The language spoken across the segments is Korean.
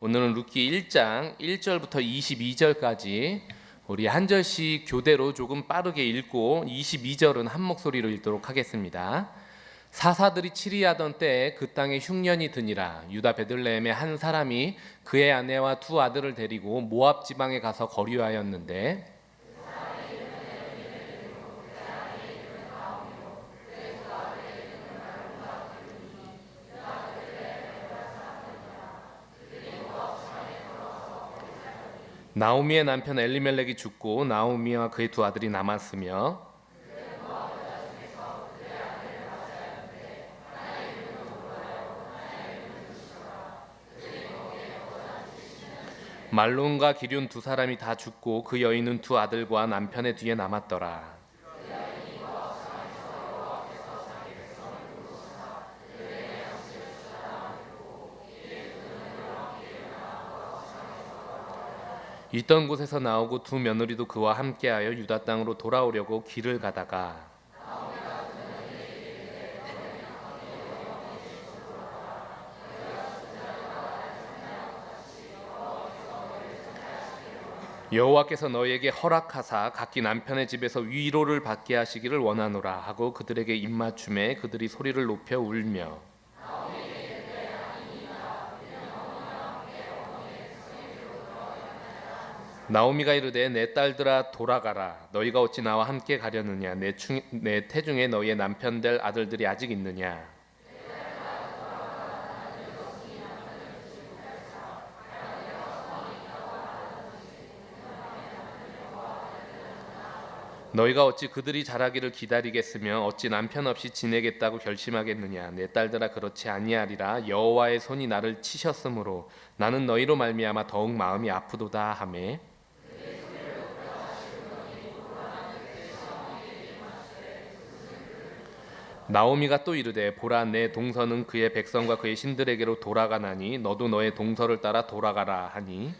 오늘은 룻기 1장 1절부터 22절까지 우리 한 절씩 교대로 조금 빠르게 읽고 22절은 한 목소리로 읽도록 하겠습니다. 사사들이 치리하던 때에 그 땅에 흉년이 드니라. 유다 베들레헴의 한 사람이 그의 아내와 두 아들을 데리고 모압 지방에 가서 거류하였는데 나오미의 남편 엘리멜렉이 죽고 나오미와 그의 두 아들이 남았으며 말론과 기륜 두 사람이 다 죽고 그 여인은 두 아들과 남편의 뒤에 남았더라. 있던 곳에서 나오고 두 며느리도 그와 함께하여 유다 땅으로 돌아오려고 길을 가다가 여호와께서 너희에게 허락하사 각기 남편의 집에서 위로를 받게 하시기를 원하노라 하고 그들에게 입맞춤에 그들이 소리를 높여 울며 나오미가 이르되 내 딸들아 돌아가라. 너희가 어찌 나와 함께 가려느냐. 내 태중에 너희의 남편 될 아들들이 아직 있느냐. 너희가 어찌 그들이 자라기를 기다리겠으며 어찌 남편 없이 지내겠다고 결심하겠느냐. 내 딸들아 그렇지 아니하리라. 여호와의 손이 나를 치셨으므로 나는 너희로 말미암아 더욱 마음이 아프도다 하매 나오미가 또 이르되 보라 내 동서는 그의 백성과 그의 신들에게로 돌아가나니 너도 너의 동서를 따라 돌아가라 하니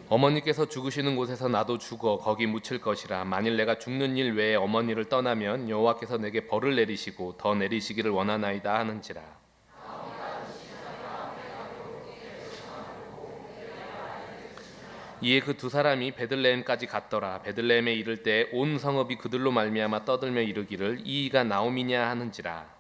어머니께서 죽으시는 곳에서 나도 죽어 거기 묻힐 것이라. 만일 내가 죽는 일 외에 어머니를 떠나면 여호와께서 내게 벌을 내리시고 더 내리시기를 원하나이다 하는지라. 이에 그 두 사람이 베들레헴까지 갔더라. 베들레헴에 이를 때 온 성읍이 그들로 말미암아 떠들며 이르기를 이가 나오미냐 하는지라.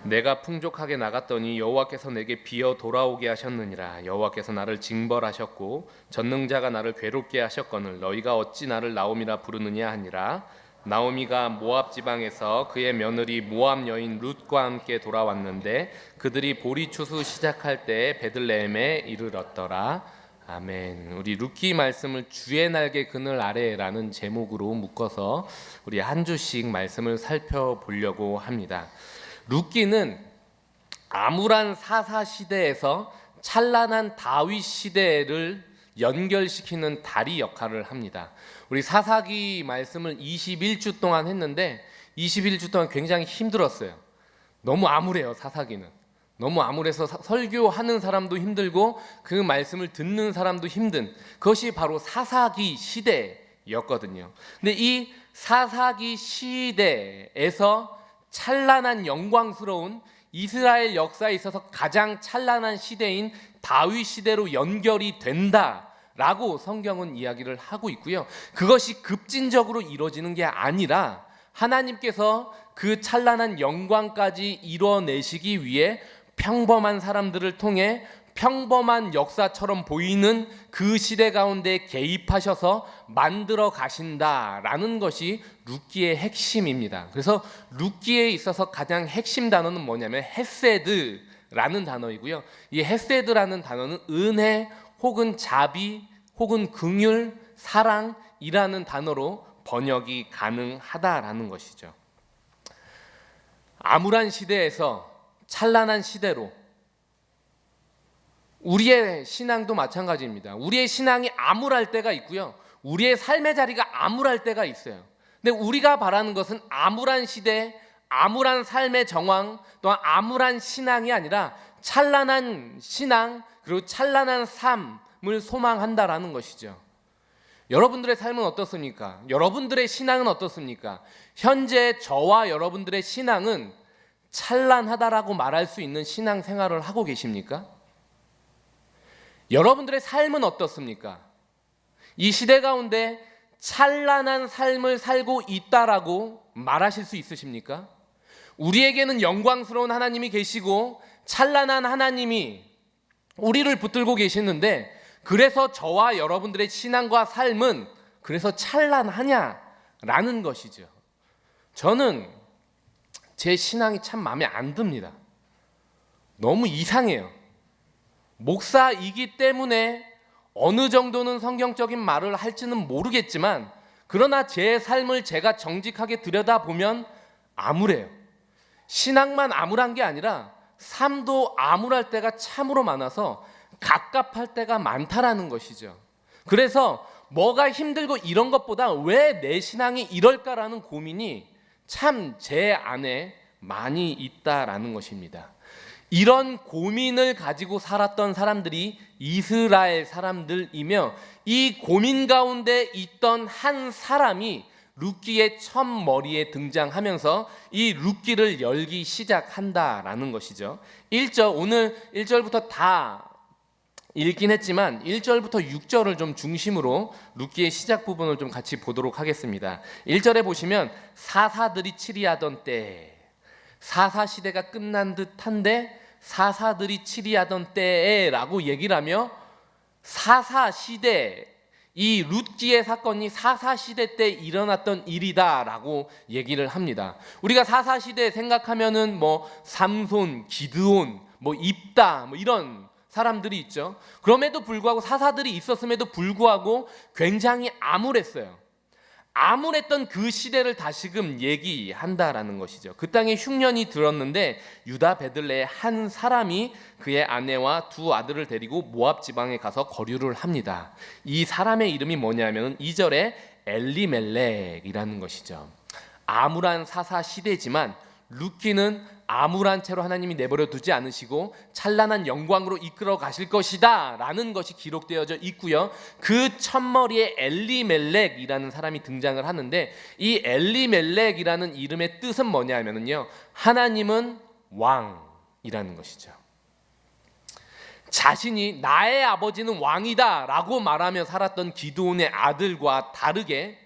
내가 풍족하게 나갔더니 여호와께서 내게 비어 돌아오게 하셨느니라. 여호와께서 나를 징벌하셨고 전능자가 나를 괴롭게 하셨거늘 너희가 어찌 나를 나오미라 부르느냐 하니라. 나오미가 모압 지방에서 그의 며느리 모압 여인 룻과 함께 돌아왔는데 그들이 보리 추수 시작할 때 베들레헴에 이르렀더라. 아멘. 우리 룻기 말씀을 주의 날개 그늘 아래라는 제목으로 묶어서 우리 한 주씩 말씀을 살펴보려고 합니다. 룻기는 암울한 사사 시대에서 찬란한 다윗 시대를 연결시키는 다리 역할을 합니다. 우리 사사기 말씀을 21주 동안 했는데 21주 동안 굉장히 힘들었어요. 너무 암울해요. 사사기는 너무 암울해서 설교하는 사람도 힘들고 그 말씀을 듣는 사람도 힘든 그것이 바로 사사기 시대였거든요. 근데 이 사사기 시대에서 찬란한 영광스러운 이스라엘 역사에 있어서 가장 찬란한 시대인 다윗 시대로 연결이 된다라고 성경은 이야기를 하고 있고요. 그것이 급진적으로 이루어지는 게 아니라 하나님께서 그 찬란한 영광까지 이뤄내시기 위해 평범한 사람들을 통해 평범한 역사처럼 보이는 그 시대 가운데 개입하셔서 만들어 가신다라는 것이 룻기의 핵심입니다. 그래서 룻기에 있어서 가장 핵심 단어는 뭐냐면 헤세드라는 단어이고요. 이 헤세드라는 단어는 은혜 혹은 자비 혹은 긍휼, 사랑이라는 단어로 번역이 가능하다라는 것이죠. 암울한 시대에서 찬란한 시대로 우리의 신앙도 마찬가지입니다. 우리의 신앙이 암울할 때가 있고요. 우리의 삶의 자리가 암울할 때가 있어요. 근데 우리가 바라는 것은 암울한 시대, 암울한 삶의 정황, 또한 암울한 신앙이 아니라 찬란한 신앙, 그리고 찬란한 삶을 소망한다라는 것이죠. 여러분들의 삶은 어떻습니까? 여러분들의 신앙은 어떻습니까? 현재 저와 여러분들의 신앙은 찬란하다라고 말할 수 있는 신앙 생활을 하고 계십니까? 여러분들의 삶은 어떻습니까? 이 시대 가운데 찬란한 삶을 살고 있다라고 말하실 수 있으십니까? 우리에게는 영광스러운 하나님이 계시고 찬란한 하나님이 우리를 붙들고 계시는데, 그래서 저와 여러분들의 신앙과 삶은 그래서 찬란하냐라는 것이죠. 저는 제 신앙이 참 마음에 안 듭니다. 너무 이상해요. 목사이기 때문에 어느 정도는 성경적인 말을 할지는 모르겠지만, 그러나 제 삶을 제가 정직하게 들여다보면 암울해요. 신앙만 암울한 게 아니라 삶도 암울할 때가 참으로 많아서 갑갑할 때가 많다라는 것이죠. 그래서 뭐가 힘들고 이런 것보다 왜 내 신앙이 이럴까라는 고민이 참 제 안에 많이 있다라는 것입니다. 이런 고민을 가지고 살았던 사람들이 이스라엘 사람들이며, 이 고민 가운데 있던 한 사람이 룻기의 첫머리에 등장하면서 이 룻기를 열기 시작한다라는 것이죠. 1절, 오늘 1절부터 다 읽긴 했지만 1절부터 6절을 좀 중심으로 룻기의 시작 부분을 좀 같이 보도록 하겠습니다. 1절에 보시면 사사들이 치리하던 때, 사사 시대가 끝난 듯한데 사사들이 치리하던 때에 라고 얘기를 하며, 사사 시대, 이 룻기의 사건이 사사 시대 때 일어났던 일이다 라고 얘기를 합니다. 우리가 사사 시대 생각하면은 뭐 삼손, 기드온, 뭐 입다, 뭐 이런 사람들이 있죠. 그럼에도 불구하고, 사사들이 있었음에도 불구하고 굉장히 암울했어요. 암울했던 그 시대를 다시금 얘기한다라는 것이죠. 그 땅에 흉년이 들었는데 유다 베들레의 한 사람이 그의 아내와 두 아들을 데리고 모압 지방에 가서 거류를 합니다. 이 사람의 이름이 뭐냐면 2절에 엘리멜렉이라는 것이죠. 암울한 사사 시대지만 룻기는 암울한 채로 하나님이 내버려 두지 않으시고 찬란한 영광으로 이끌어 가실 것이다 라는 것이 기록되어져 있고요. 그 첫머리에 엘리멜렉이라는 사람이 등장을 하는데, 이 엘리멜렉이라는 이름의 뜻은 뭐냐면요, 하나님은 왕이라는 것이죠. 자신이 나의 아버지는 왕이다 라고 말하며 살았던 기드온의 아들과 다르게,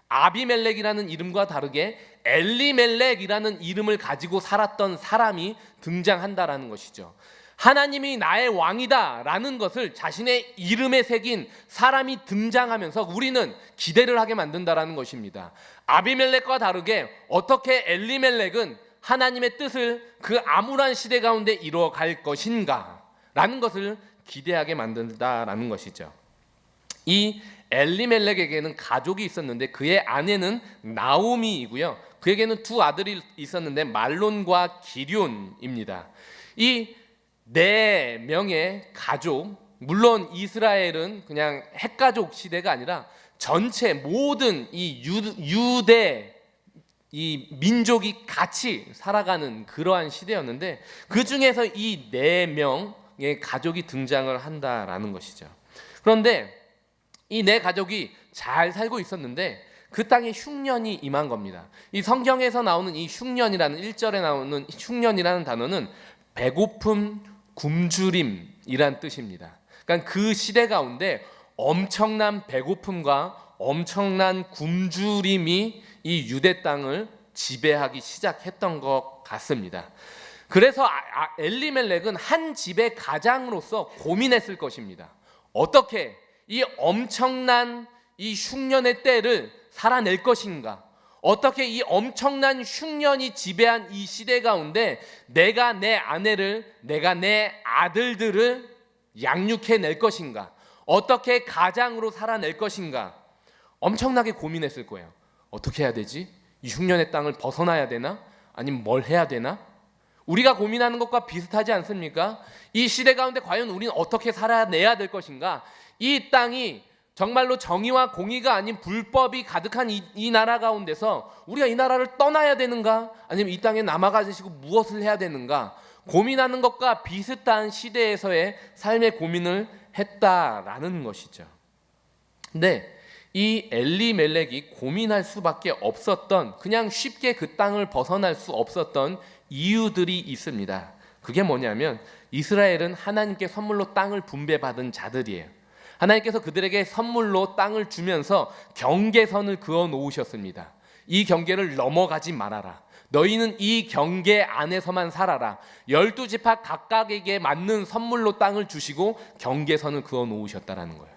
아비멜렉이라는 이름과 다르게 엘리멜렉이라는 이름을 가지고 살았던 사람이 등장한다라는 것이죠. 하나님이 나의 왕이다 라는 것을 자신의 이름에 새긴 사람이 등장하면서 우리는 기대를 하게 만든다라는 것입니다. 아비멜렉과 다르게 어떻게 엘리멜렉은 하나님의 뜻을 그 암울한 시대 가운데 이루어갈 것인가 라는 것을 기대하게 만든다라는 것이죠. 이 엘리멜렉에게는 가족이 있었는데 그의 아내는 나오미이고요. 그에게는 두 아들이 있었는데 말론과 기럨입니다. 이 네 명의 가족, 물론 이스라엘은 그냥 핵가족 시대가 아니라 전체 모든 이 유대 이 민족이 같이 살아가는 그러한 시대였는데, 그 중에서 이 네 명의 가족이 등장을 한다라는 것이죠. 그런데 이 네 가족이 잘 살고 있었는데 그 땅에 흉년이 임한 겁니다. 이 성경에서 나오는 이 흉년이라는, 1절에 나오는 흉년이라는 단어는 배고픔, 굶주림이란 뜻입니다. 그러니까 그 시대 가운데 엄청난 배고픔과 엄청난 굶주림이 이 유대 땅을 지배하기 시작했던 것 같습니다. 그래서 엘리멜렉은 한 집의 가장으로서 고민했을 것입니다. 어떻게 이 엄청난 이 흉년의 때를 살아낼 것인가? 어떻게 이 엄청난 흉년이 지배한 이 시대 가운데 내가 내 아내를, 내가 내 아들들을 양육해낼 것인가? 어떻게 가장으로 살아낼 것인가? 엄청나게 고민했을 거예요. 어떻게 해야 되지? 이 흉년의 땅을 벗어나야 되나? 아니면 뭘 해야 되나? 우리가 고민하는 것과 비슷하지 않습니까? 이 시대 가운데 과연 우리는 어떻게 살아내야 될 것인가? 이 땅이 정말로 정의와 공의가 아닌 불법이 가득한 이 나라 가운데서 우리가 이 나라를 떠나야 되는가? 아니면 이 땅에 남아가지고 무엇을 해야 되는가? 고민하는 것과 비슷한 시대에서의 삶의 고민을 했다라는 것이죠. 근데 이 엘리멜렉이 고민할 수밖에 없었던, 그냥 쉽게 그 땅을 벗어날 수 없었던 이유들이 있습니다. 그게 뭐냐면 이스라엘은 하나님께 선물로 땅을 분배받은 자들이에요. 하나님께서 그들에게 선물로 땅을 주면서 경계선을 그어 놓으셨습니다. 이 경계를 넘어가지 말아라. 너희는 이 경계 안에서만 살아라. 12지파 각각에게 맞는 선물로 땅을 주시고 경계선을 그어 놓으셨다라는 거예요.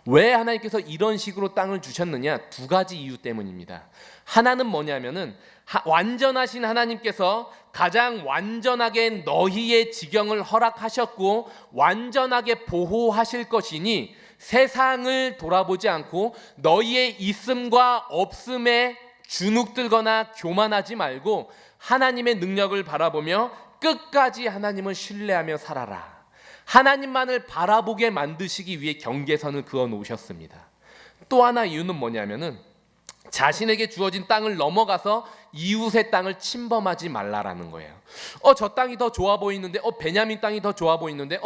왜 하나님께서 이런 식으로 땅을 주셨느냐? 두 가지 이유 때문입니다. 하나는 뭐냐면은 완전하신 하나님께서 가장 완전하게 너희의 지경을 허락하셨고 완전하게 보호하실 것이니 세상을 돌아보지 않고 너희의 있음과 없음에 주눅들거나 교만하지 말고 하나님의 능력을 바라보며 끝까지 하나님을 신뢰하며 살아라. 하나님만을 바라보게 만드시기 위해 경계선을 그어 놓으셨습니다. 또 하나 이유는 뭐냐면은 자신에게 주어진 땅을 넘어가서 이웃의 땅을 침범하지 말라라는 거예요. 저 땅이 더 좋아 보이는데, 베냐민 땅이 더 좋아 보이는데,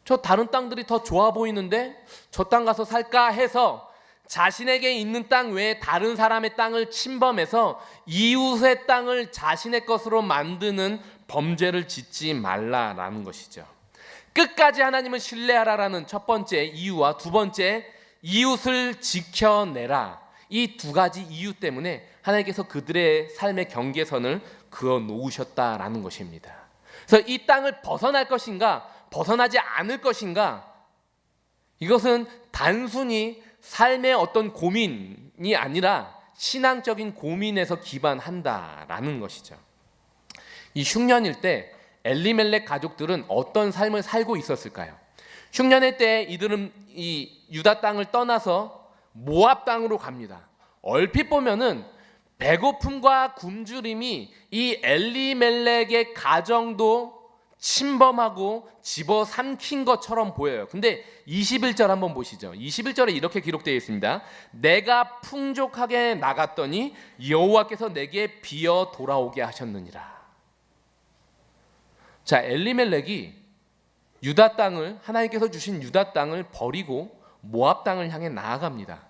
저 다른 땅들이 더 좋아 보이는데 저 땅 가서 살까 해서 자신에게 있는 땅 외에 다른 사람의 땅을 침범해서 이웃의 땅을 자신의 것으로 만드는 범죄를 짓지 말라라는 것이죠. 끝까지 하나님을 신뢰하라라는 첫 번째 이유와 두 번째 이웃을 지켜내라, 이 두 가지 이유 때문에 하나님께서 그들의 삶의 경계선을 그어 놓으셨다라는 것입니다. 그래서 이 땅을 벗어날 것인가 벗어나지 않을 것인가, 이것은 단순히 삶의 어떤 고민이 아니라 신앙적인 고민에서 기반한다라는 것이죠. 이 흉년일 때 엘리멜렉 가족들은 어떤 삶을 살고 있었을까요? 흉년의 때 이들은 이 유다 땅을 떠나서 모압 땅으로 갑니다. 얼핏 보면은 배고픔과 굶주림이 이 엘리멜렉의 가정도 침범하고 집어삼킨 것처럼 보여요. 근데 21절 한번 보시죠. 21절에 이렇게 기록되어 있습니다. 내가 풍족하게 나갔더니 여호와께서 내게 비어 돌아오게 하셨느니라. 자, 엘리멜렉이 유다 땅을, 하나님께서 주신 유다 땅을 버리고 모압 땅을 향해 나아갑니다.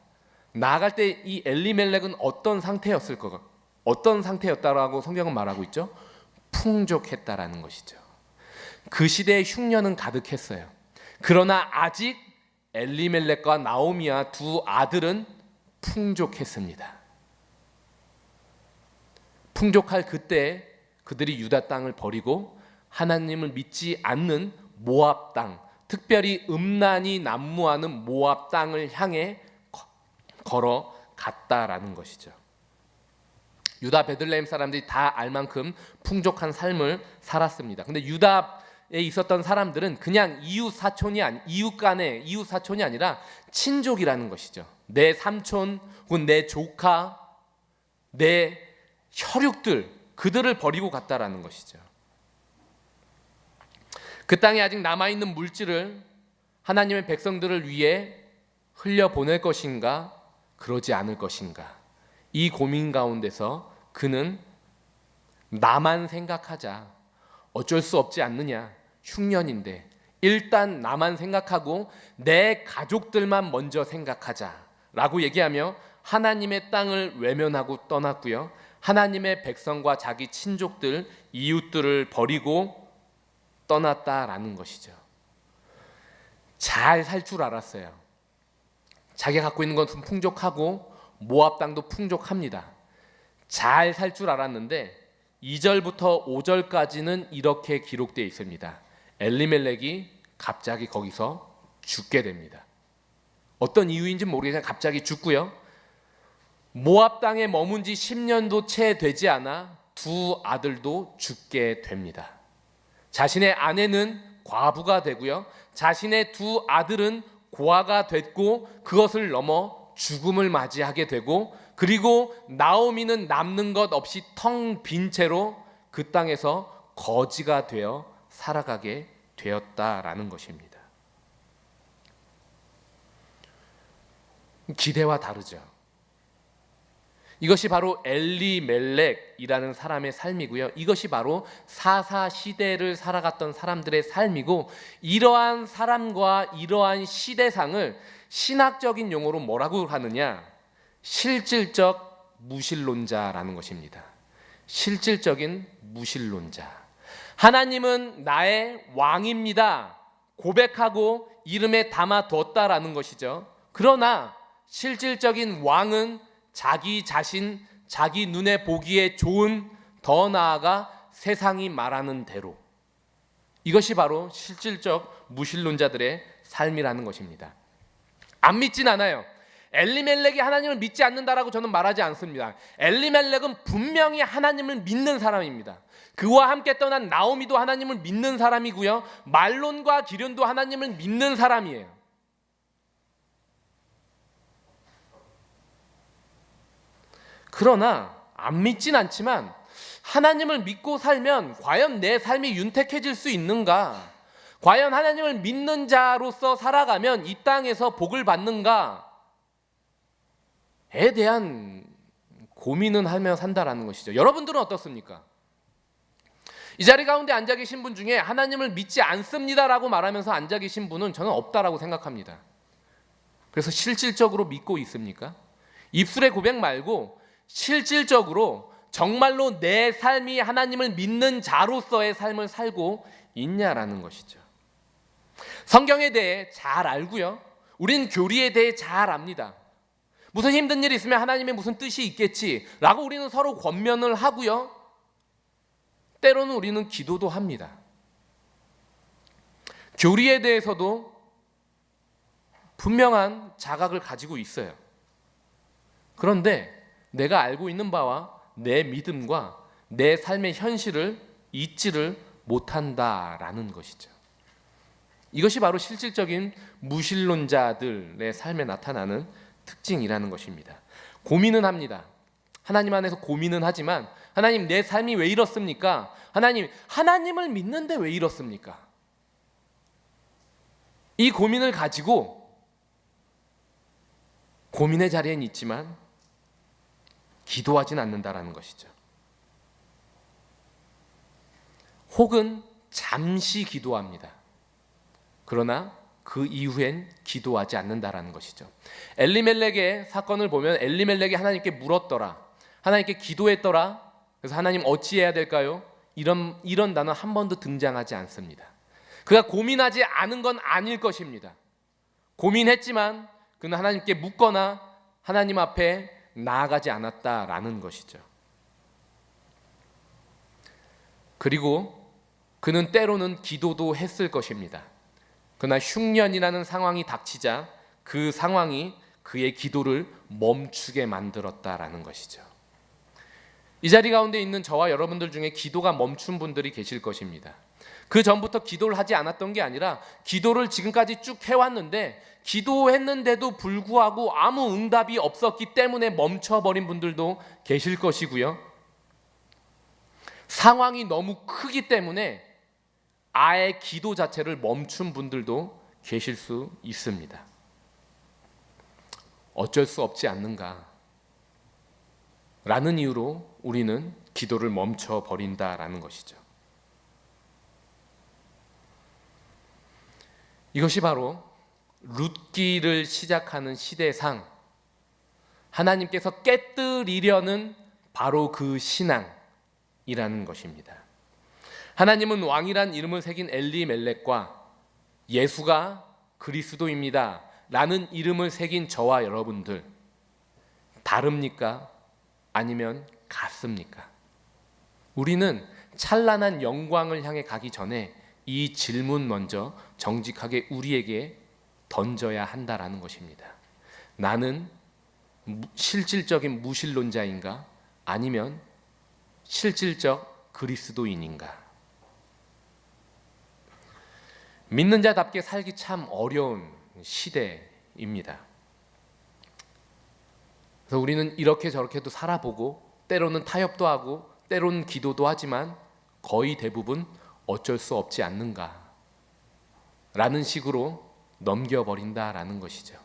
나아갈 때 이 엘리멜렉은 어떤 상태였다라고 성경은 말하고 있죠? 풍족했다라는 것이죠. 그 시대에 흉년은 가득했어요. 그러나 아직 엘리멜렉과 나오미와 두 아들은 풍족했습니다. 풍족할 그때 그들이 유다 땅을 버리고 하나님을 믿지 않는 모압 땅, 특별히 음란이 난무하는 모압 땅을 향해 걸어갔다라는 것이죠. 유다 베들레헴 사람들이 다 알 만큼 풍족한 삶을 살았습니다. 근데 유다에 있었던 사람들은 그냥 이웃 사촌이 아니라 친족이라는 것이죠. 내 삼촌 혹은 내 조카, 내 혈육들, 그들을 버리고 갔다라는 것이죠. 그 땅에 아직 남아있는 물질을 하나님의 백성들을 위해 흘려보낼 것인가, 그러지 않을 것인가, 이 고민 가운데서 그는 나만 생각하자, 어쩔 수 없지 않느냐, 흉년인데 일단 나만 생각하고 내 가족들만 먼저 생각하자라고 얘기하며 하나님의 땅을 외면하고 떠났고요, 하나님의 백성과 자기 친족들, 이웃들을 버리고 떠났다라는 것이죠. 잘 살 줄 알았어요. 자기가 갖고 있는 것은 풍족하고 모압 땅도 풍족합니다. 잘 살 줄 알았는데 2절부터 5절까지는 이렇게 기록되어 있습니다. 엘리멜렉이 갑자기 거기서 죽게 됩니다. 어떤 이유인지 모르겠지만 갑자기 죽고요, 모압 땅에 머문 지 10년도 채 되지 않아 두 아들도 죽게 됩니다. 자신의 아내는 과부가 되고요, 자신의 두 아들은 고아가 됐고 그것을 넘어 죽음을 맞이하게 되고, 그리고 나오미는 남는 것 없이 텅 빈 채로 그 땅에서 거지가 되어 살아가게 되었다라는 것입니다. 기대와 다르죠. 이것이 바로 엘리멜렉이라는 사람의 삶이고요. 이것이 바로 사사 시대를 살아갔던 사람들의 삶이고, 이러한 사람과 이러한 시대상을 신학적인 용어로 뭐라고 하느냐? 실질적 무신론자라는 것입니다. 실질적인 무신론자. 하나님은 나의 왕입니다 고백하고 이름에 담아뒀다라는 것이죠. 그러나 실질적인 왕은 자기 자신, 자기 눈에 보기에 좋은, 더 나아가 세상이 말하는 대로, 이것이 바로 실질적 무신론자들의 삶이라는 것입니다. 안 믿진 않아요. 엘리멜렉이 하나님을 믿지 않는다라고 저는 말하지 않습니다. 엘리멜렉은 분명히 하나님을 믿는 사람입니다. 그와 함께 떠난 나오미도 하나님을 믿는 사람이고요, 말론과 기련도 하나님을 믿는 사람이에요. 그러나 안 믿진 않지만 하나님을 믿고 살면 과연 내 삶이 윤택해질 수 있는가? 과연 하나님을 믿는 자로서 살아가면 이 땅에서 복을 받는가에 대한 고민은 하며 산다라는 것이죠. 여러분들은 어떻습니까? 이 자리 가운데 앉아 계신 분 중에 하나님을 믿지 않습니다라고 말하면서 앉아 계신 분은 저는 없다라고 생각합니다. 그래서 실질적으로 믿고 있습니까? 입술의 고백 말고 실질적으로 정말로 내 삶이 하나님을 믿는 자로서의 삶을 살고 있냐라는 것이죠. 성경에 대해 잘 알고요, 우리는 교리에 대해 잘 압니다. 무슨 힘든 일이 있으면 하나님의 무슨 뜻이 있겠지라고 우리는 서로 권면을 하고요, 때로는 우리는 기도도 합니다. 교리에 대해서도 분명한 자각을 가지고 있어요. 그런데 내가 알고 있는 바와 내 믿음과 내 삶의 현실을 잊지를 못한다라는 것이죠. 이것이 바로 실질적인 무신론자들의 삶에 나타나는 특징이라는 것입니다. 고민은 합니다. 하나님 안에서 고민은 하지만, 하나님 내 삶이 왜 이렇습니까? 하나님을 믿는데 왜 이렇습니까? 이 고민을 가지고 고민의 자리엔 있지만 기도하진 않는다라는 것이죠. 혹은 잠시 기도합니다. 그러나 그 이후엔 기도하지 않는다라는 것이죠. 엘리멜렉의 사건을 보면 엘리멜렉이 하나님께 물었더라, 하나님께 기도했더라. 그래서 하나님 어찌해야 될까요? 이런 단어 한 번도 등장하지 않습니다. 그가 고민하지 않은 건 아닐 것입니다. 고민했지만 그는 하나님께 묻거나 하나님 앞에 나아가지 않았다라는 것이죠. 그리고 그는 때로는 기도도 했을 것입니다. 그러나 흉년이라는 상황이 닥치자 그 상황이 그의 기도를 멈추게 만들었다라는 것이죠. 이 자리 가운데 있는 저와 여러분들 중에 기도가 멈춘 분들이 계실 것입니다. 그 전부터 기도를 하지 않았던 게 아니라 기도를 지금까지 쭉 해왔는데 기도했는데도 불구하고 아무 응답이 없었기 때문에 멈춰버린 분들도 계실 것이고요, 상황이 너무 크기 때문에 아예 기도 자체를 멈춘 분들도 계실 수 있습니다. 어쩔 수 없지 않는가 라는 이유로 우리는 기도를 멈춰버린다라는 것이죠. 이것이 바로 룻기를 시작하는 시대상 하나님께서 깨뜨리려는 바로 그 신앙이라는 것입니다. 하나님은 왕이란 이름을 새긴 엘리멜렉과 예수가 그리스도입니다 라는 이름을 새긴 저와 여러분들, 다릅니까? 아니면 같습니까? 우리는 찬란한 영광을 향해 가기 전에 이 질문 먼저 정직하게 우리에게 던져야 한다라는 것입니다. 나는 실질적인 무신론자인가? 아니면 실질적 그리스도인인가? 믿는 자답게 살기 참 어려운 시대입니다. 그래서 우리는 이렇게 저렇게도 살아보고 때로는 타협도 하고 때로는 기도도 하지만 거의 대부분 어쩔 수 없지 않는가 라는 식으로 넘겨버린다라는 것이죠.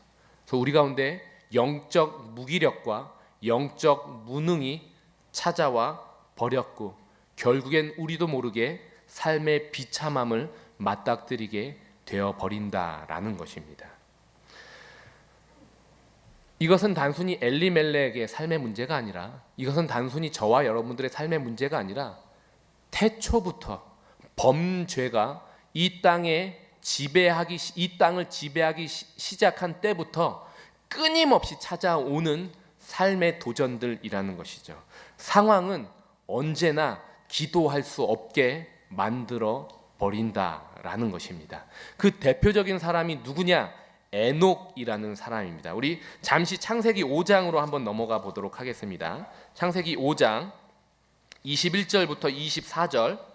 그래서 우리 가운데 영적 무기력과 영적 무능이 찾아와 버렸고 결국엔 우리도 모르게 삶의 비참함을 맞닥뜨리게 되어버린다라는 것입니다. 이것은 단순히 엘리멜렉의 삶의 문제가 아니라, 이것은 단순히 저와 여러분들의 삶의 문제가 아니라 태초부터 범죄가 이 땅을 지배하기 시작한 때부터 끊임없이 찾아오는 삶의 도전들이라는 것이죠. 상황은 언제나 기도할 수 없게 만들어 버린다라는 것입니다. 그 대표적인 사람이 누구냐? 에녹이라는 사람입니다. 우리 잠시 창세기 5장으로 한번 넘어가 보도록 하겠습니다. 창세기 5장 21절부터 24절.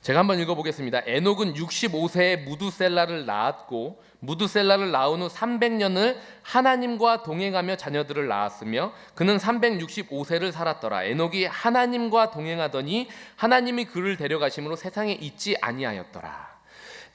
제가 한번 읽어보겠습니다. 에녹은 65세에 무두셀라를 낳았고 무두셀라를 낳은 후 300년을 하나님과 동행하며 자녀들을 낳았으며 그는 365세를 살았더라. 에녹이 하나님과 동행하더니 하나님이 그를 데려가심으로 세상에 있지 아니하였더라.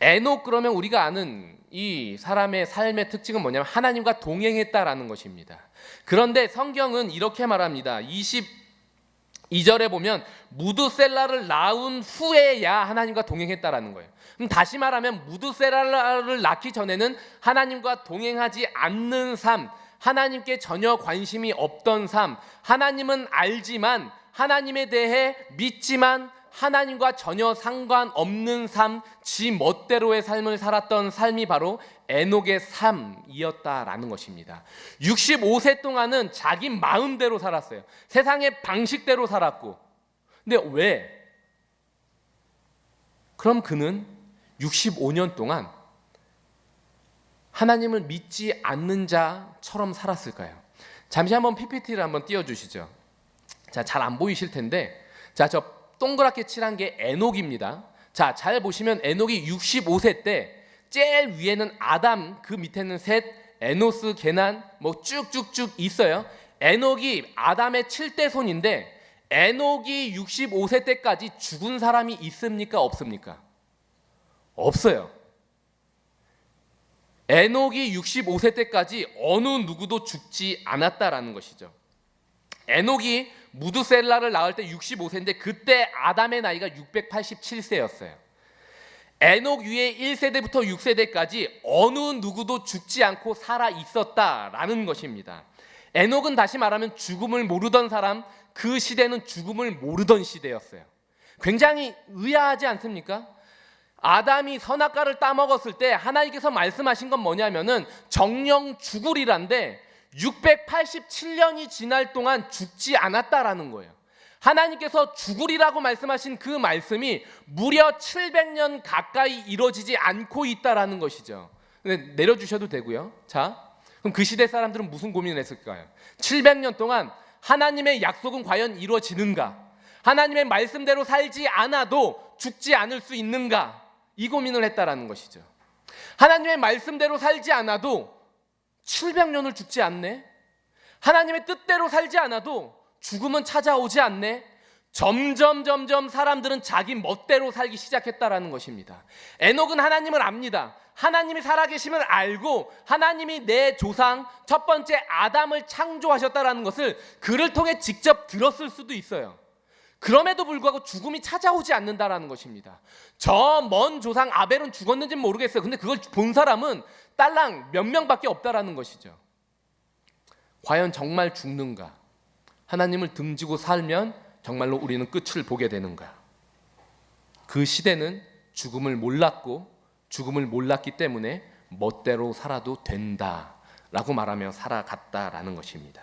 에녹, 그러면 우리가 아는 이 사람의 삶의 특징은 뭐냐면 하나님과 동행했다라는 것입니다. 그런데 성경은 이렇게 말합니다. 22절에 보면 무두셀라를 낳은 후에야 하나님과 동행했다라는 거예요. 그럼 다시 말하면 무두셀라를 낳기 전에는 하나님과 동행하지 않는 삶, 하나님께 전혀 관심이 없던 삶, 하나님은 알지만 하나님에 대해 믿지만 하나님과 전혀 상관없는 삶, 지 멋대로의 삶을 살았던 삶이 바로 에녹의 삶이었다라는 것입니다. 65세 동안은 자기 마음대로 살았어요. 세상의 방식대로 살았고. 근데 왜? 그럼 그는 65년 동안 하나님을 믿지 않는 자처럼 살았을까요? 잠시 한번 PPT를 한번 띄워주시죠. 자, 잘 안 보이실 텐데, 자, 저 동그랗게 칠한 게 에녹입니다. 자, 잘 보시면 에녹이 65세 때 제일 위에는 아담, 그 밑에는 셋, 에노스, 게난 뭐 쭉쭉쭉 있어요. 에녹이 아담의 7대 손인데 에녹이 65세 때까지 죽은 사람이 있습니까? 없습니까? 없어요. 에녹이 65세 때까지 어느 누구도 죽지 않았다라는 것이죠. 에녹이 무두셀라를 낳을 때 65세인데 그때 아담의 나이가 687세였어요. 에녹 위에 1세대부터 6세대까지 어느 누구도 죽지 않고 살아 있었다라는 것입니다. 에녹은 다시 말하면 죽음을 모르던 사람, 그 시대는 죽음을 모르던 시대였어요. 굉장히 의아하지 않습니까? 아담이 선악과를 따먹었을 때 하나님께서 말씀하신 건 뭐냐면은 정령 죽으리란데 687년이 지날 동안 죽지 않았다라는 거예요. 하나님께서 죽으리라고 말씀하신 그 말씀이 무려 700년 가까이 이루어지지 않고 있다라는 것이죠. 내려주셔도 되고요. 자, 그럼 그 시대 사람들은 무슨 고민을 했을까요? 700년 동안 하나님의 약속은 과연 이루어지는가? 하나님의 말씀대로 살지 않아도 죽지 않을 수 있는가? 이 고민을 했다라는 것이죠. 하나님의 말씀대로 살지 않아도 700년을 죽지 않네? 하나님의 뜻대로 살지 않아도 죽음은 찾아오지 않네? 점점 사람들은 자기 멋대로 살기 시작했다라는 것입니다. 에녹은 하나님을 압니다. 하나님이 살아계심을 알고 하나님이 내 조상 첫 번째 아담을 창조하셨다라는 것을 그를 통해 직접 들었을 수도 있어요. 그럼에도 불구하고 죽음이 찾아오지 않는다라는 것입니다. 저 먼 조상 아벨은 죽었는지는 모르겠어요. 근데 그걸 본 사람은 딸랑 몇 명밖에 없다라는 것이죠. 과연 정말 죽는가? 하나님을 등지고 살면 정말로 우리는 끝을 보게 되는가? 그 시대는 죽음을 몰랐고 죽음을 몰랐기 때문에 멋대로 살아도 된다라고 말하며 살아갔다라는 것입니다.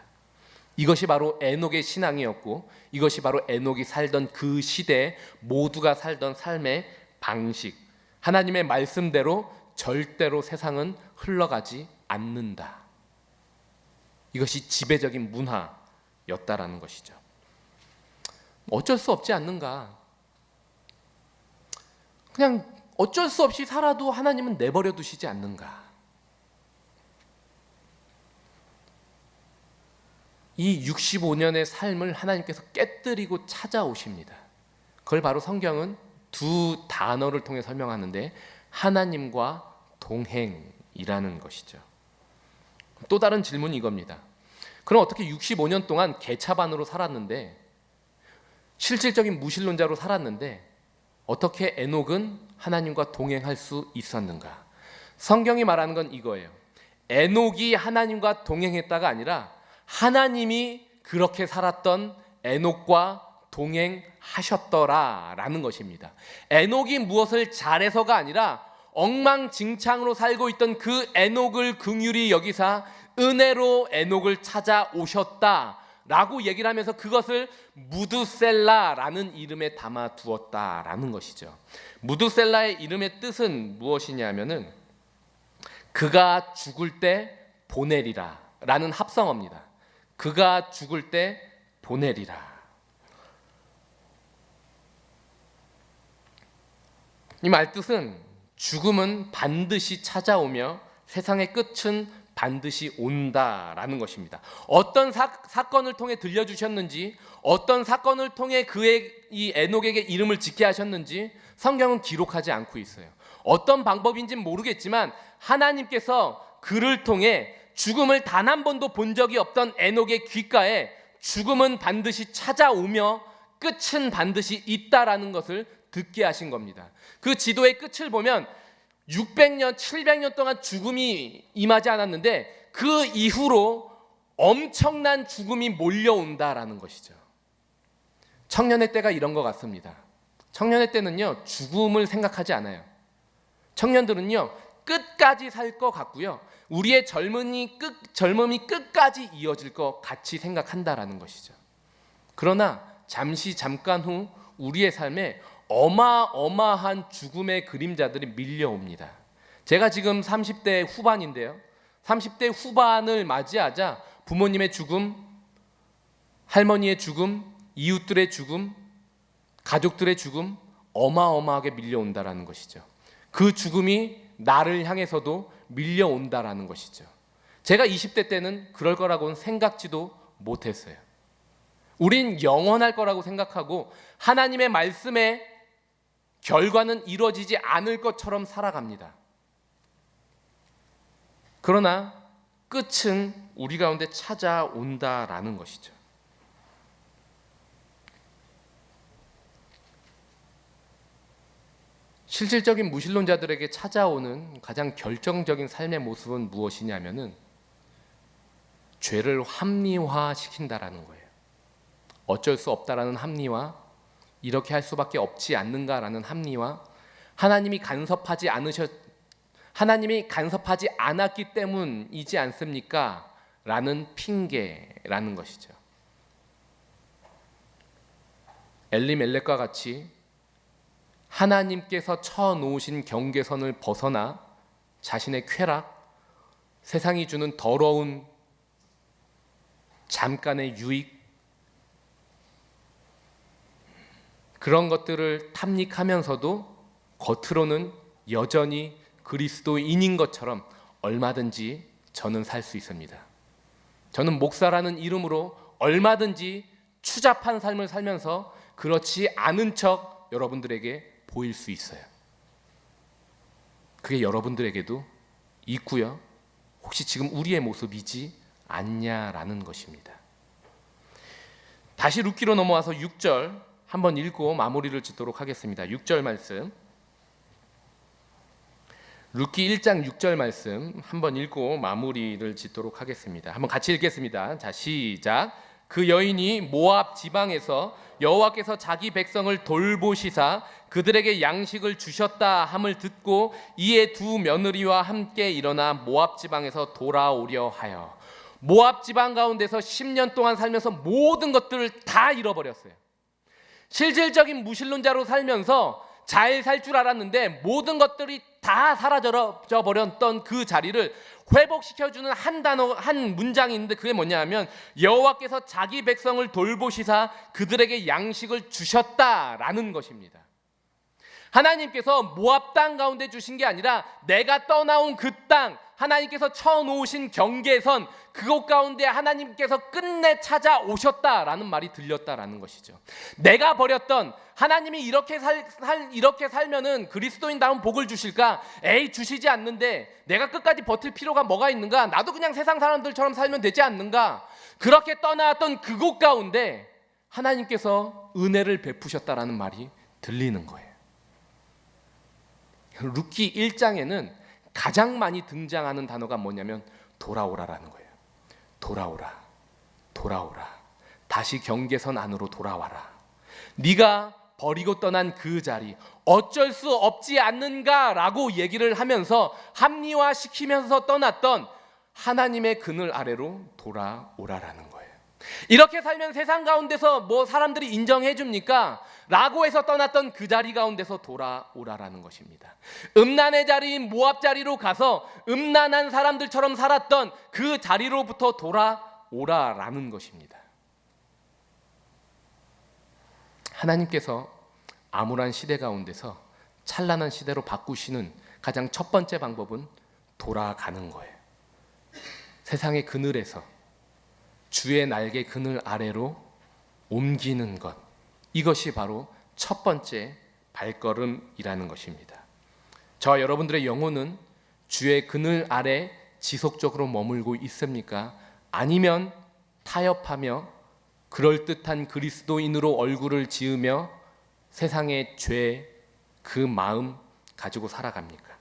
이것이 바로 에녹의 신앙이었고 이것이 바로 에녹이 살던 그 시대에 모두가 살던 삶의 방식, 하나님의 말씀대로 절대로 세상은 흘러가지 않는다. 이것이 지배적인 문화였다라는 것이죠. 어쩔 수 없지 않는가? 그냥 어쩔 수 없이 살아도 하나님은 내버려 두시지 않는가? 이 65년의 삶을 하나님께서 깨뜨리고 찾아오십니다. 그걸 바로 성경은 두 단어를 통해 설명하는데 하나님과 동행이라는 것이죠. 또 다른 질문이 이겁니다. 그럼 어떻게 65년 동안 개차반으로 살았는데, 실질적인 무신론자로 살았는데 어떻게 에녹은 하나님과 동행할 수 있었는가? 성경이 말하는 건 이거예요. 에녹이 하나님과 동행했다가 아니라 하나님이 그렇게 살았던 에녹과 동행하셨더라라는 것입니다. 에녹이 무엇을 잘해서가 아니라 엉망진창으로 살고 있던 그 에녹을 긍휼히 여기사 은혜로 에녹을 찾아오셨다라고 얘기를 하면서 그것을 무드셀라라는 이름에 담아 두었다라는 것이죠. 무드셀라의 이름의 뜻은 무엇이냐면은 그가 죽을 때 보내리라 라는 합성어입니다. 그가 죽을 때 보내리라. 이 말뜻은 죽음은 반드시 찾아오며 세상의 끝은 반드시 온다라는 것입니다. 어떤 사건을 통해 들려주셨는지, 어떤 사건을 통해 그의 이 에녹에게 이름을 짓게 하셨는지 성경은 기록하지 않고 있어요. 어떤 방법인지는 모르겠지만 하나님께서 그를 통해 죽음을 단 한 번도 본 적이 없던 에녹의 귓가에 죽음은 반드시 찾아오며 끝은 반드시 있다라는 것을 듣게 하신 겁니다. 그 지도의 끝을 보면 600년, 700년 동안 죽음이 임하지 않았는데 그 이후로 엄청난 죽음이 몰려온다라는 것이죠. 청년의 때가 이런 것 같습니다. 청년의 때는요, 죽음을 생각하지 않아요. 청년들은요, 끝까지 살 것 같고요, 우리의 젊음이 끝까지 이어질 것 같이 생각한다라는 것이죠. 그러나 잠깐 후 우리의 삶에 어마어마한 죽음의 그림자들이 밀려옵니다. 제가 지금 30대 후반인데요, 30대 후반을 맞이하자 부모님의 죽음, 할머니의 죽음, 이웃들의 죽음, 가족들의 죽음 어마어마하게 밀려온다라는 것이죠. 그 죽음이 나를 향해서도 밀려온다라는 것이죠. 제가 20대 때는 그럴 거라고는 생각지도 못했어요. 우린 영원할 거라고 생각하고 하나님의 말씀의 결과는 이루어지지 않을 것처럼 살아갑니다. 그러나 끝은 우리 가운데 찾아온다라는 것이죠. 실질적인 무신론자들에게 찾아오는 가장 결정적인 삶의 모습은 무엇이냐면은 죄를 합리화시킨다라는 거예요. 어쩔 수 없다라는 합리화, 이렇게 할 수밖에 없지 않는가라는 합리화, 하나님이 간섭하지 않았기 때문이지 않습니까? 라는 핑계라는 것이죠. 엘리멜렉과 같이 하나님께서 쳐놓으신 경계선을 벗어나 자신의 쾌락, 세상이 주는 더러운 잠깐의 유익, 그런 것들을 탐닉하면서도 겉으로는 여전히 그리스도인인 것처럼 얼마든지 저는 살 수 있습니다. 저는 목사라는 이름으로 얼마든지 추잡한 삶을 살면서 그렇지 않은 척 여러분들에게 보일 수 있어요. 그게 여러분들에게도 있고요, 혹시 지금 우리의 모습이지 않냐라는 것입니다. 다시 룻기로 넘어와서 6절 한번 읽고 마무리를 짓도록 하겠습니다. 6절 말씀, 룻기 1장 6절 말씀 한번 읽고 마무리를 짓도록 하겠습니다. 한번 같이 읽겠습니다. 자, 시작. 그 여인이 모압 지방에서 여호와께서 자기 백성을 돌보시사 그들에게 양식을 주셨다 함을 듣고 이에 두 며느리와 함께 일어나 모압 지방에서 돌아오려 하여, 모압 지방 가운데서 10년 동안 살면서 모든 것들을 다 잃어버렸어요. 실질적인 무신론자로 살면서 잘 살 줄 알았는데 모든 것들이 다 사라져 버렸던 그 자리를 회복시켜주는 한 단어, 한 문장이 있는데 그게 뭐냐 하면 여호와께서 자기 백성을 돌보시사 그들에게 양식을 주셨다라는 것입니다. 하나님께서 모압 땅 가운데 주신 게 아니라 내가 떠나온 그 땅, 하나님께서 쳐놓으신 경계선, 그곳 가운데 하나님께서 끝내 찾아오셨다라는 말이 들렸다라는 것이죠. 내가 버렸던, 하나님이 이렇게 살면은 그리스도인다운 복을 주실까? 에이, 주시지 않는데 내가 끝까지 버틸 필요가 뭐가 있는가? 나도 그냥 세상 사람들처럼 살면 되지 않는가? 그렇게 떠나왔던 그곳 가운데 하나님께서 은혜를 베푸셨다라는 말이 들리는 거예요. 룻기 1장에는 가장 많이 등장하는 단어가 뭐냐면 돌아오라라는 거예요. 돌아오라, 돌아오라, 다시 경계선 안으로 돌아와라. 네가 버리고 떠난 그 자리, 어쩔 수 없지 않는가라고 얘기를 하면서 합리화시키면서 떠났던 하나님의 그늘 아래로 돌아오라라는 거예요. 이렇게 살면 세상 가운데서 뭐 사람들이 인정해 줍니까? 라고 해서 떠났던 그 자리 가운데서 돌아오라라는 것입니다. 음란의 자리인 모압 자리로 가서 음란한 사람들처럼 살았던 그 자리로부터 돌아오라라는 것입니다. 하나님께서 암울한 시대 가운데서 찬란한 시대로 바꾸시는 가장 첫 번째 방법은 돌아가는 거예요. 세상의 그늘에서 주의 날개 그늘 아래로 옮기는 것, 이것이 바로 첫 번째 발걸음이라는 것입니다. 저와 여러분들의 영혼은 주의 그늘 아래 지속적으로 머물고 있습니까? 아니면 타협하며 그럴듯한 그리스도인으로 얼굴을 지으며 세상의 죄, 그 마음 가지고 살아갑니까?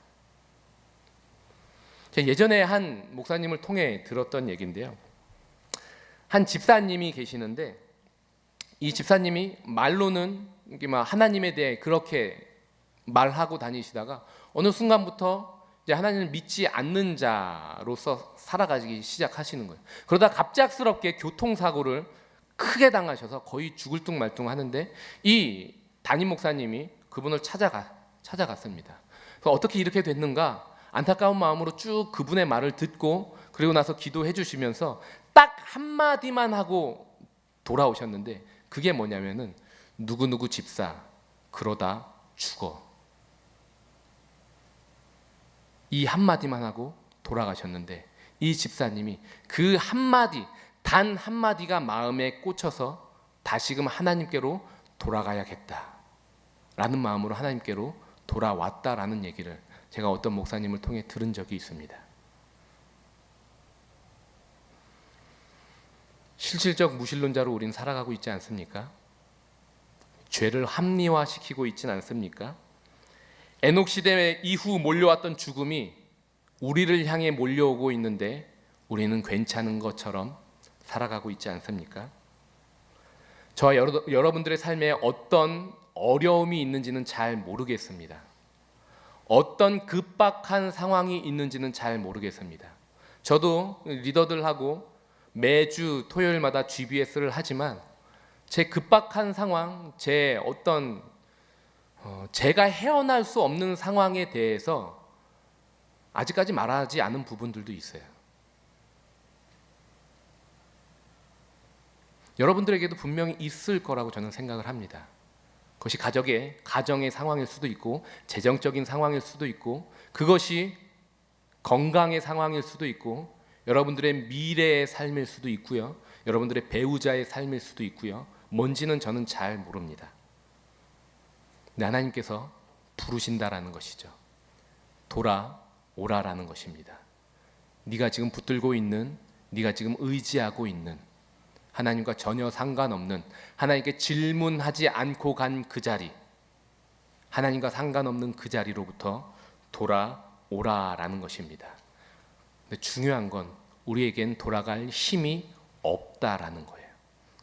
제가 예전에 한 목사님을 통해 들었던 얘기인데요. 한 집사님이 계시는데 이 집사님이 말로는 하나님에 대해 그렇게 말하고 다니시다가 어느 순간부터 이제 하나님을 믿지 않는 자로서 살아가기 시작하시는 거예요. 그러다 갑작스럽게 교통사고를 크게 당하셔서 거의 죽을 둥 말 둥 하는데 이 담임 목사님이 그분을 찾아갔습니다. 그래서 어떻게 이렇게 됐는가 안타까운 마음으로 쭉 그분의 말을 듣고 그리고 나서 기도해 주시면서 딱 한마디만 하고 돌아오셨는데 그게 뭐냐면은 누구누구 집사 그러다 죽어. 이 한마디만 하고 돌아가셨는데 이 집사님이 그 한마디, 단 한마디가 마음에 꽂혀서 다시금 하나님께로 돌아가야겠다 라는 마음으로 하나님께로 돌아왔다라는 얘기를 제가 어떤 목사님을 통해 들은 적이 있습니다. 실질적 무신론자로 우린 살아가고 있지 않습니까? 죄를 합리화시키고 있진 않습니까? 에녹 시대 이후 몰려왔던 죽음이 우리를 향해 몰려오고 있는데 우리는 괜찮은 것처럼 살아가고 있지 않습니까? 저와 여러분들의 삶에 어떤 어려움이 있는지는 잘 모르겠습니다. 어떤 급박한 상황이 있는지는 잘 모르겠습니다. 저도 리더들하고 매주 토요일마다 GBS를 하지만 제 급박한 상황, 제 어떤 제가 헤어날 수 없는 상황에 대해서 아직까지 말하지 않은 부분들도 있어요. 여러분들에게도 분명히 있을 거라고 저는 생각을 합니다. 그것이 가정의 상황일 수도 있고 재정적인 상황일 수도 있고 그것이 건강의 상황일 수도 있고 여러분들의 미래의 삶일 수도 있고요. 여러분들의 배우자의 삶일 수도 있고요. 뭔지는 저는 잘 모릅니다. 근데 하나님께서 부르신다라는 것이죠. 돌아오라라는 것입니다. 네가 지금 붙들고 있는, 네가 지금 의지하고 있는 하나님과 전혀 상관없는 하나님께 질문하지 않고 간 그 자리, 하나님과 상관없는 그 자리로부터 돌아오라라는 것입니다. 근데 중요한 건 우리에겐 돌아갈 힘이 없다라는 거예요.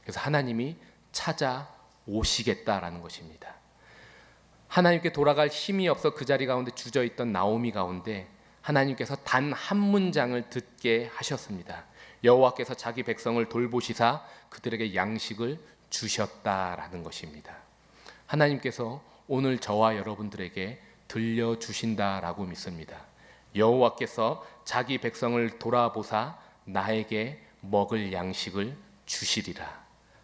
그래서 하나님이 찾아오시겠다라는 것입니다. 하나님께 돌아갈 힘이 없어 그 자리 가운데 주저있던 나오미 가운데 하나님께서 단 한 문장을 듣게 하셨습니다. 여호와께서 자기 백성을 돌보시사 그들에게 양식을 주셨다라는 것입니다. 하나님께서 오늘 저와 여러분들에게 들려주신다라고 믿습니다. 여호와께서 자기 백성을 돌아보사 나에게 먹을 양식을 주시리라.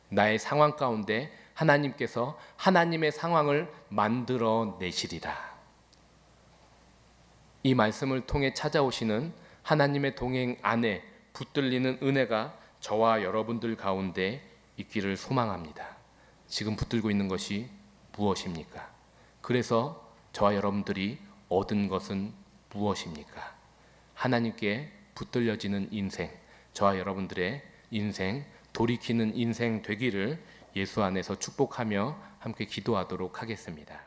나의 상황 가운데 하나님께서 하나님의 상황을 만들어 내시리라. 이 말씀을 통해 찾아오시는 하나님의 동행 안에 붙들리는 은혜가 저와 여러분들 가운데 있기를 소망합니다. 지금 붙들고 있는 것이 무엇입니까? 그래서 저와 여러분들이 얻은 것은 무엇입니까? 하나님께 붙들려지는 인생, 저와 여러분들의 인생, 돌이키는 인생 되기를 예수 안에서 축복하며 함께 기도하도록 하겠습니다.